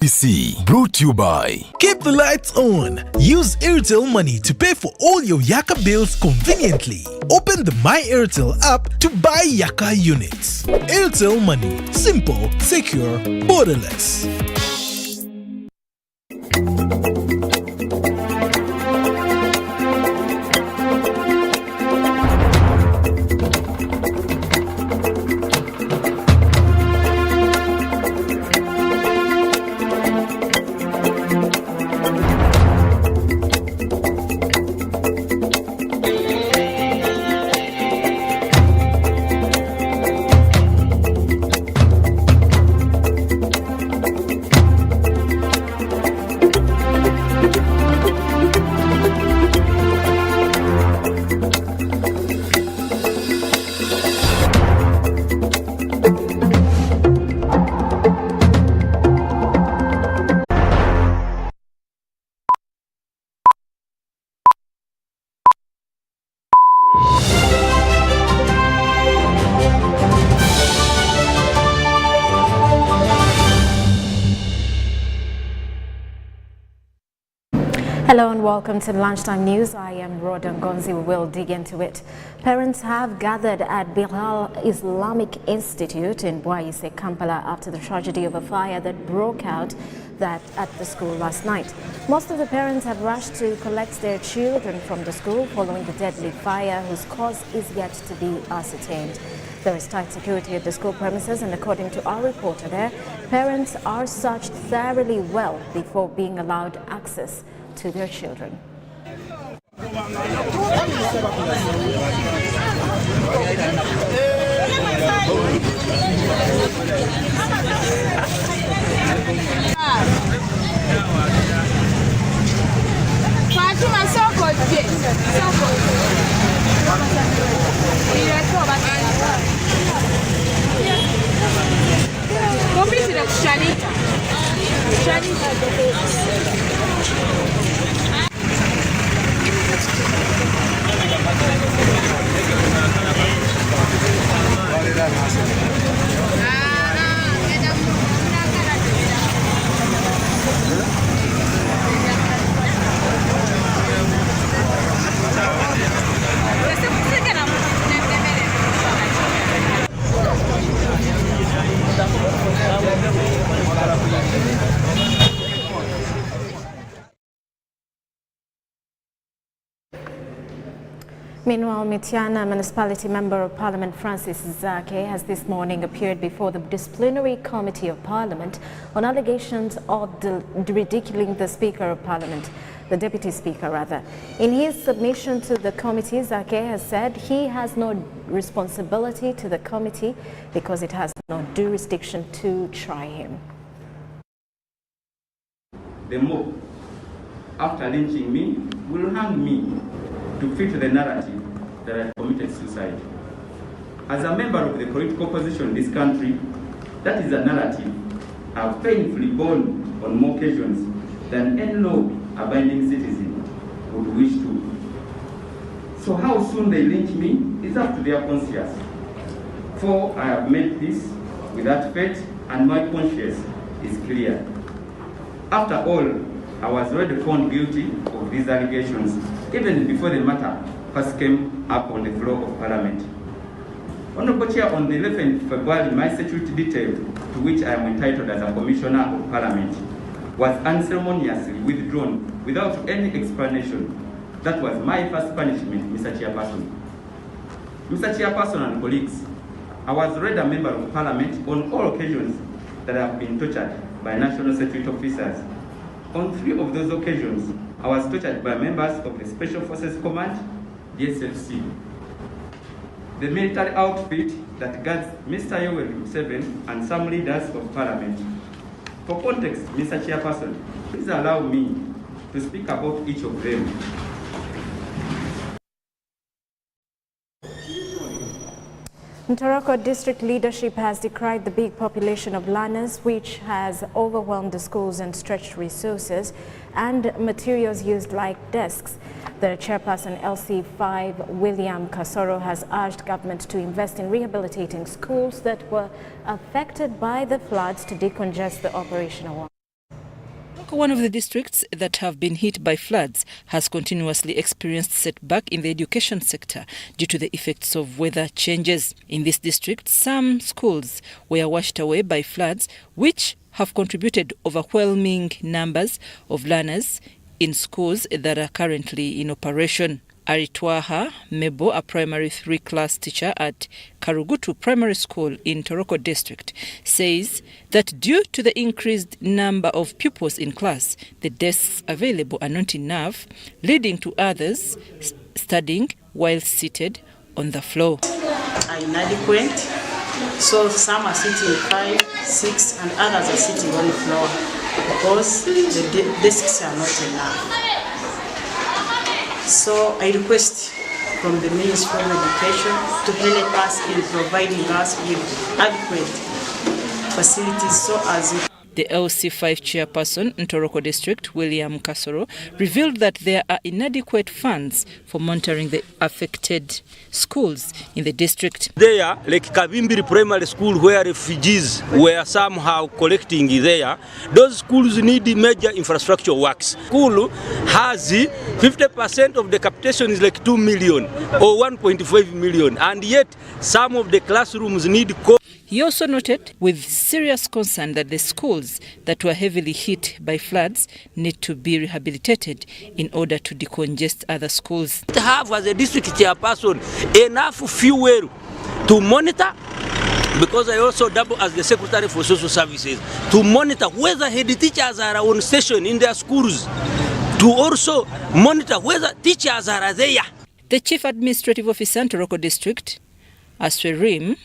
APC. Brought to you by. Keep the lights on. Use Airtel Money to pay for all your Yaka bills conveniently. Open the My Airtel app to buy Yaka units. Airtel Money. Simple, secure, borderless. Hello and welcome to Lunchtime News. I am Rhoda Ngonzi. We will dig into it. Parents have gathered at Bilal Islamic Institute in Bwaise, Kampala after the tragedy of a fire that broke out at the school last night. Most of the parents have rushed to collect their children from the school following the deadly fire whose cause is yet to be ascertained. There is tight security at the school premises, and according to our reporter there, parents are searched thoroughly well before being allowed access to their children. Meanwhile, Mityana Municipality Member of Parliament Francis Zake has this morning appeared before the Disciplinary Committee of Parliament on allegations of ridiculing the Speaker of Parliament, the Deputy Speaker rather. In his submission to the committee, Zake has said he has no responsibility to the committee because it has no jurisdiction to try him. The mob, after lynching me, will hang me to fit the narrative that I committed suicide. As a member of the political opposition in this country, that is a narrative I've painfully borne on more occasions than any law-abiding citizen would wish to. So how soon they lynch me is up to their conscience. For I have made peace with that fate and my conscience is clear. After all, I was already found guilty of these allegations even before the matter first came up on the floor of Parliament. Honourable Chair, on the 11th February, my security detail, to which I am entitled as a Commissioner of Parliament, was unceremoniously withdrawn without any explanation. That was my first punishment, Mr. Chairperson. Mr. Chairperson and colleagues, I was already a member of Parliament on all occasions that I have been tortured by national security officers. On 3 of those occasions, I was tortured by members of the Special Forces Command, the SFC, the military outfit that guards Mr. Yoweri Museveni and some leaders of Parliament. For context, Mr. Chairperson, please allow me to speak about each of them. Toroko district leadership has decried the big population of learners, which has overwhelmed the schools and stretched resources and materials used like desks. The chairperson LC5, William Kasoro, has urged government to invest in rehabilitating schools that were affected by the floods to decongest the operational one. Toroko, one of the districts that have been hit by floods, has continuously experienced setback in the education sector due to the effects of weather changes. In this district, some schools were washed away by floods, which have contributed overwhelming numbers of learners in schools that are currently in operation. Aritwaha Mebo, a primary 3 class teacher at Karugutu Primary School in Toroko district, says that due to the increased number of pupils in class, the desks available are not enough, leading to others studying while seated on the floor. Are inadequate, so some are sitting 5, 6, and others are sitting on the floor because the desks are not enough. So I request from the Ministry of Education to help us in providing us with adequate facilities so as the LC5 chairperson in Toroko district, William Kasoro, revealed that there are inadequate funds for monitoring the affected schools in the district. There, like Kavimbiri Primary School, where refugees were somehow collecting there, those schools need major infrastructure works. School has 50% of the capitation is like 2 million or 1.5 million, and yet some of the classrooms need He also noted with serious concern that the schools that were heavily hit by floods need to be rehabilitated in order to decongest other schools. To have as a district chairperson enough fuel to monitor, because I also double as the Secretary for Social Services, to monitor whether head teachers are on station in their schools, to also monitor whether teachers are there. The Chief Administrative Officer in Toroko District, Aswerim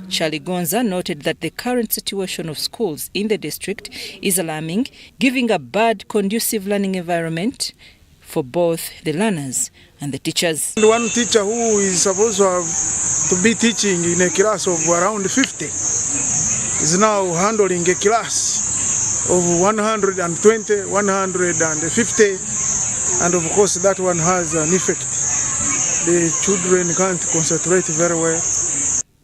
Chaligonza, noted that the current situation of schools in the district is alarming, giving a bad conducive learning environment for both the learners and the teachers. One teacher who is supposed to have to be teaching in a class of around 50 is now handling a class of 120, 150, and of course that one has an effect. The children can't concentrate very well.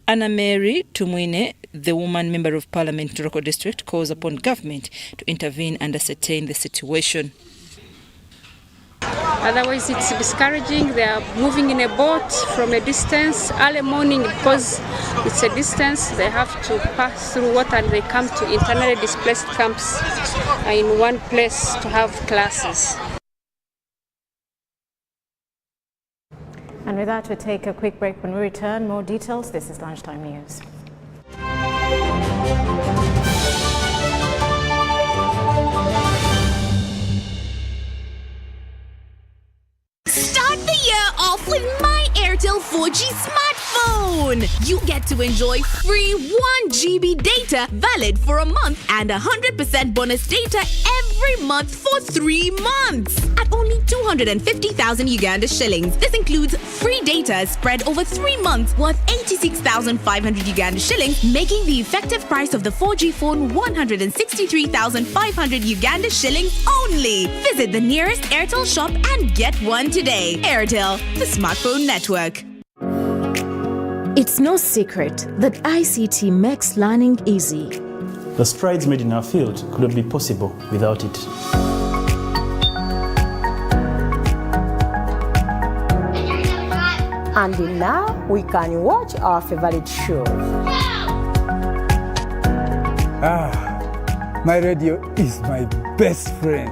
Anna Mary Tumwine, the woman member of Parliament in Toroko district, calls upon government to intervene and ascertain the situation. Otherwise it's discouraging. They are moving in a boat from a distance early morning because it's a distance. They have to pass through water and they come to internally displaced camps in one place to have classes. And with that, we'll take a quick break. When we return, more details. This is Lunchtime News. Start the year off with My Airtel 4G smartphone. You get to enjoy free 1 GB data valid for a month and 100% bonus data every month for 3 months at only 250,000 Uganda shillings. This includes free data spread over 3 months worth 86,500 Uganda shillings, making the effective price of the 4G phone 163,500 Uganda shillings only. Visit the nearest Airtel shop and get one today. Airtel, the smartphone network. It's no secret that ICT makes learning easy. The strides made in our field could not be possible without it. And now we can watch our favorite show. My radio is my best friend.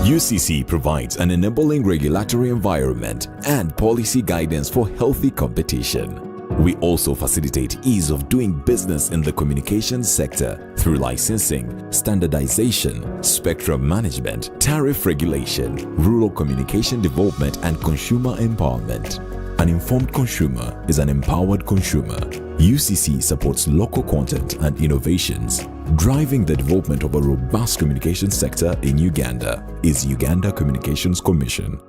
UCC provides an enabling regulatory environment and policy guidance for healthy competition. We also facilitate ease of doing business in the communications sector through licensing, standardization, spectrum management, tariff regulation, rural communication development, and consumer empowerment. An informed consumer is an empowered consumer. UCC supports local content and innovations. Driving the development of a robust communication sector in Uganda is Uganda Communications Commission.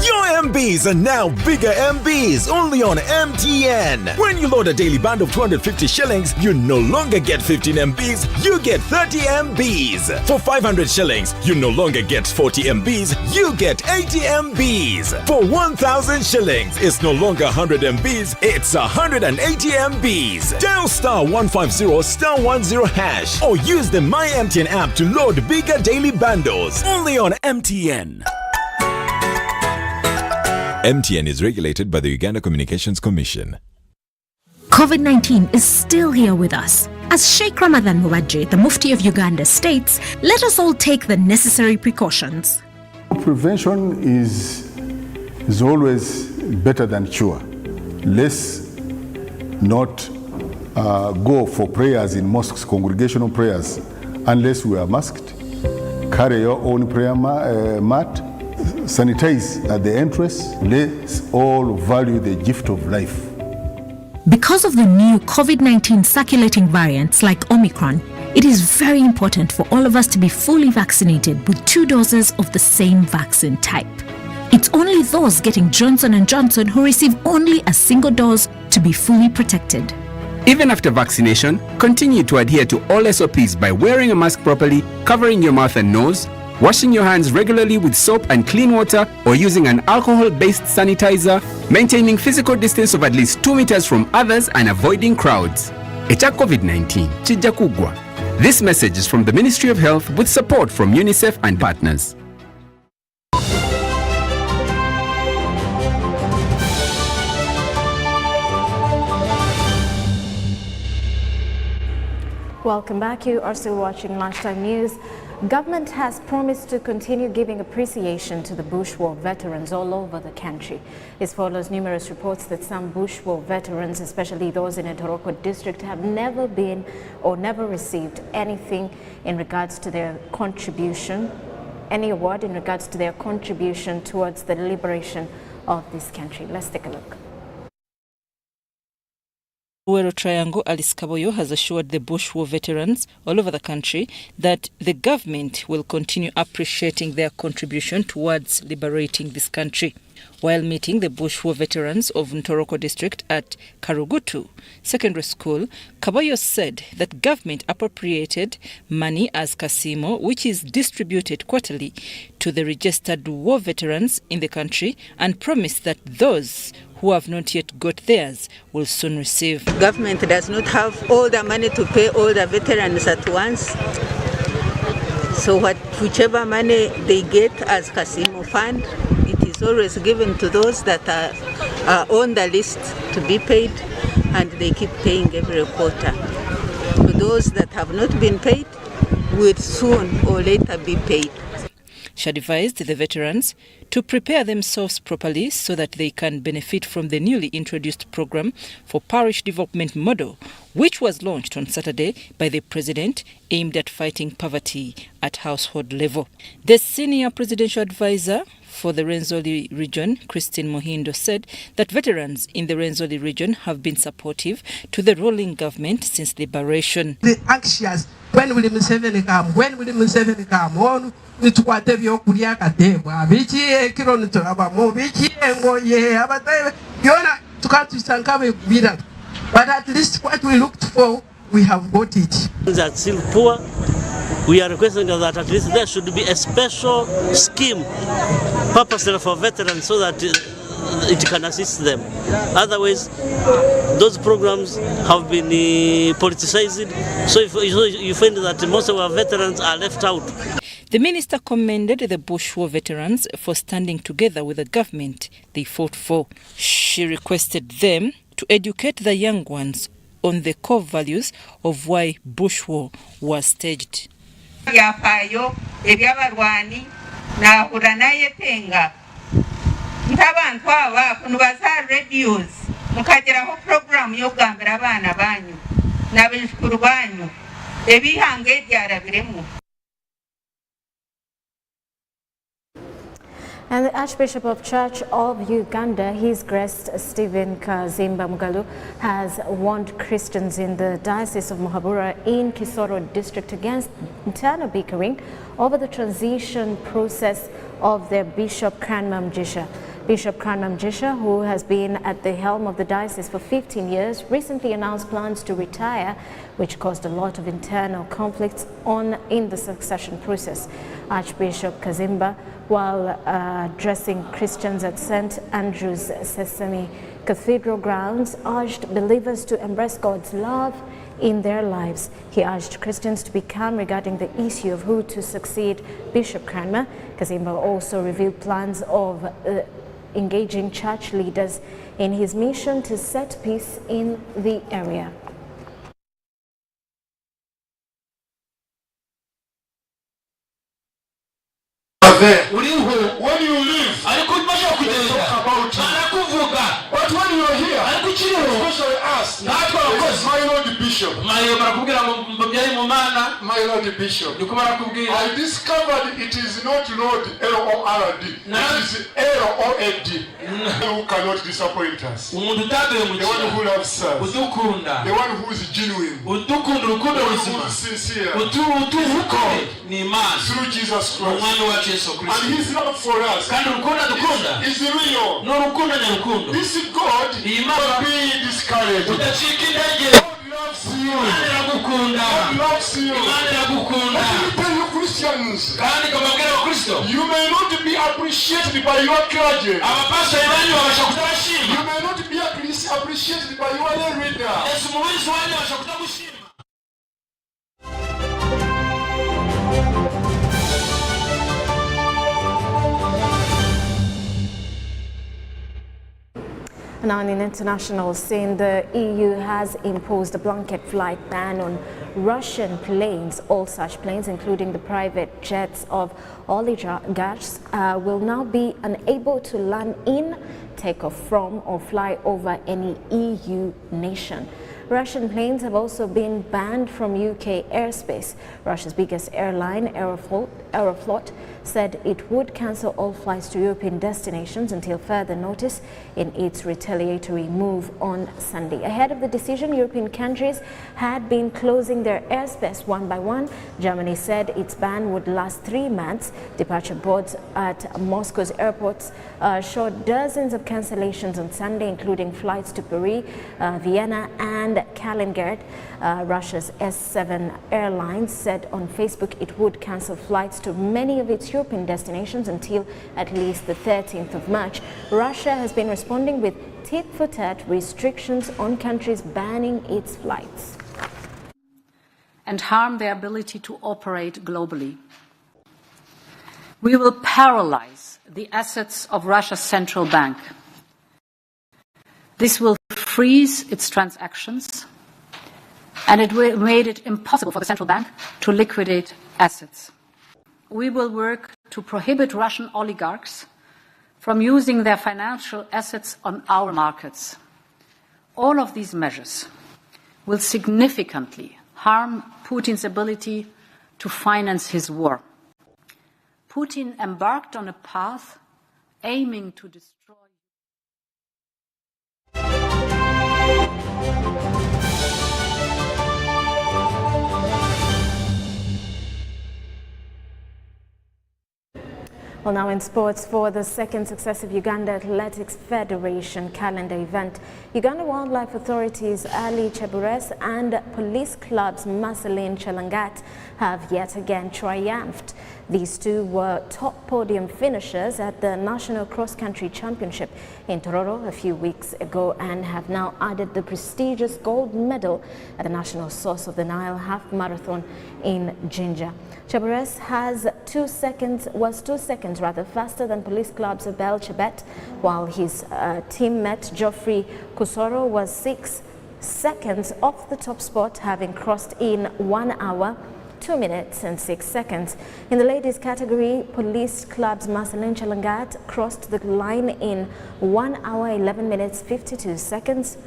Your MBs are now bigger MBs only on MTN. When you load a daily bundle of 250 shillings, you no longer get 15 MBs, you get 30 MBs. For 500 shillings, you no longer get 40 MBs, you get 80 MBs. For 1,000 shillings, it's no longer 100 MBs, it's 180 MBs. Dial *150*10# or use the My MTN app to load bigger daily bundles only on MTN. MTN is regulated by the Uganda Communications Commission. COVID-19 is still here with us. As Sheikh Ramadan Muwajji, the Mufti of Uganda, states, let us all take the necessary precautions. Prevention is always better than cure. Let's not go for prayers in mosques, congregational prayers, unless we are masked. Carry your own prayer mat. Sanitize at the entrance. Let's all value the gift of life. Because of the new COVID-19 circulating variants like Omicron, it is very important for all of us to be fully vaccinated with 2 doses of the same vaccine type. It's only those getting Johnson & Johnson who receive only a single dose to be fully protected. Even after vaccination, continue to adhere to all SOPs by wearing a mask properly, covering your mouth and nose, washing your hands regularly with soap and clean water or using an alcohol-based sanitizer, maintaining physical distance of at least 2 meters from others and avoiding crowds. Echa COVID-19, chija kugwa. This message is from the Ministry of Health with support from UNICEF and partners. Welcome back. You are still watching Lunchtime News. Government has promised to continue giving appreciation to the Bush War veterans all over the country. This follows numerous reports that some Bush War veterans, especially those in the Toroko district, have never been or never received anything in regards to their contribution, any award in regards to their contribution towards the liberation of this country. Let's take a look. Uero Triangle Alice Kaboyo has assured the Bush War veterans all over the country that the government will continue appreciating their contribution towards liberating this country. While meeting the Bush War veterans of Toroko district at Karugutu Secondary School, Kaboyo said that government appropriated money as Kasimo, which is distributed quarterly to the registered war veterans in the country, and promised that those who have not yet got theirs will soon receive. Government does not have all the money to pay all the veterans at once. So whichever money they get as Kasimo Fund, it is always given to those that are on the list to be paid, and they keep paying every quarter. For those that have not been paid will soon or later be paid. She advised the veterans to prepare themselves properly so that they can benefit from the newly introduced program for parish development model, which was launched on Saturday by the president, aimed at fighting poverty at household level. The senior presidential advisor for the Rwenzori region, Christine Mohindo, said that veterans in the Rwenzori region have been supportive to the ruling government since liberation. The anxious, when will Museveni come? When will Museveni come? On nitukwate byokulya katebwa biki ekiro nitulaba mu biki engoye abataye byona tukatusankabe kubira, but at least what we looked for, we have got it. That still poor, we are requesting that at least there should be a special scheme purposely for veterans so that it can assist them. Otherwise, those programs have been politicized, so you find that most of our veterans are left out. The minister commended the Bush War veterans for standing together with the government they fought for. She requested them to educate the young ones on the core values of why Bush War was staged. Yapayo ebyabarwani nahura naye penga ntabantu aba kunubaza radios mukageraho program yo gambira abana banyu nabishukuru banyu ebihange byarabiremu. And the Archbishop of Church of Uganda, His Grace Stephen Kazimba Mugalu, has warned Christians in the Diocese of Muhabura in Kisoro district against internal bickering over the transition process of their Bishop Cranmer Mjisha. Bishop Kanma Mjisha, who has been at the helm of the diocese for 15 years, recently announced plans to retire, which caused a lot of internal conflicts in the succession process. Archbishop Kazimba, while addressing Christians at St. Andrew's Sesame Cathedral grounds, urged believers to embrace God's love in their lives. He urged Christians to be calm regarding the issue of who to succeed Bishop Kanma. Kazimba also revealed plans of engaging church leaders in his mission to set peace in the area. When you leave, but when you are here, especially us, my Lord Bishop, my Lord Bishop, I discovered it is not Lord L-O-R-D, it is L-O-A-D. Who cannot disappoint us. The one who loves us. The one who is genuine. The one who is sincere. Through Jesus Christ. And his love for us is real. This God will be discouraged. God loves you. God loves you. Let me tell you, Christians, you may not be appreciated by your clergy. You may not be appreciated by your lay reader. Now, in international scene, the EU has imposed a blanket flight ban on Russian planes. All such planes, including the private jets of oligarchs, will now be unable to land in, take off from, or fly over any EU nation. Russian planes have also been banned from UK airspace. Russia's biggest airline, Aeroflot, said it would cancel all flights to European destinations until further notice in its retaliatory move on Sunday. Ahead of the decision, European countries had been closing their airspace one by one. Germany said its ban would last 3 months. Departure boards at Moscow's airports showed dozens of cancellations on Sunday, including flights to Paris, Vienna and Kaliningrad. Russia's S7 Airlines said on Facebook it would cancel flights to many of its European destinations until at least the 13th of March. Russia has been responding with tit-for-tat restrictions on countries banning its flights. And harm their ability to operate globally. We will paralyze the assets of Russia's central bank. This will freeze its transactions, and it made it impossible for the central bank to liquidate assets. We will work to prohibit Russian oligarchs from using their financial assets on our markets. All of these measures will significantly harm Putin's ability to finance his war. Putin embarked on a path aiming to destroy. Well, now in sports, for the second successive Uganda Athletics Federation calendar event, Uganda Wildlife Authority's Ali Chebures and police club's Marceline Chalangat have yet again triumphed. These two were top podium finishers at the National Cross Country Championship in Toroko a few weeks ago and have now added the prestigious gold medal at the National Source of the Nile Half Marathon in Jinja. Chebures was 2 seconds faster than Police Club's Abel Chebet, while his teammate Geoffrey Kusoro was 6 seconds off the top spot, having crossed in 1 hour, 2 minutes and 6 seconds. In the ladies category, Police Club's Marceline Chalangat crossed the line in 1 hour, 11 minutes, 52 seconds.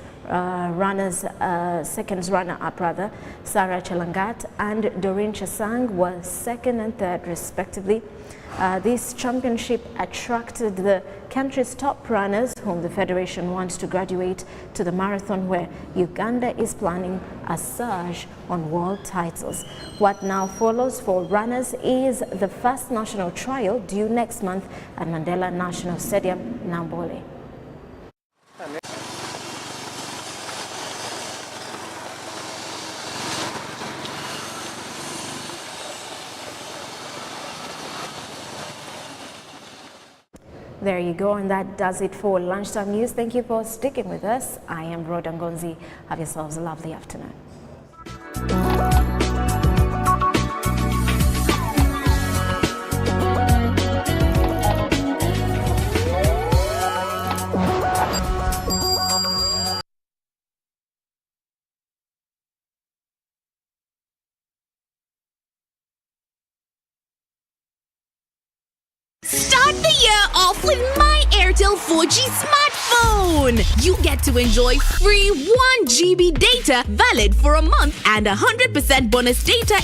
Second runner-up, Sarah Chelangat and Doreen Chesang were second and third, respectively. This championship attracted the country's top runners, whom the federation wants to graduate to the marathon, where Uganda is planning a surge on world titles. What now follows for runners is the first national trial due next month at Mandela National Stadium, Nambole. There you go, and that does it for Lunchtime News. Thank you for sticking with us. I am Rhoda Ngonzi. Have yourselves a lovely afternoon. Start the year off with My Airtel 4G smartphone. You get to enjoy free 1 GB data valid for a month and 100% bonus data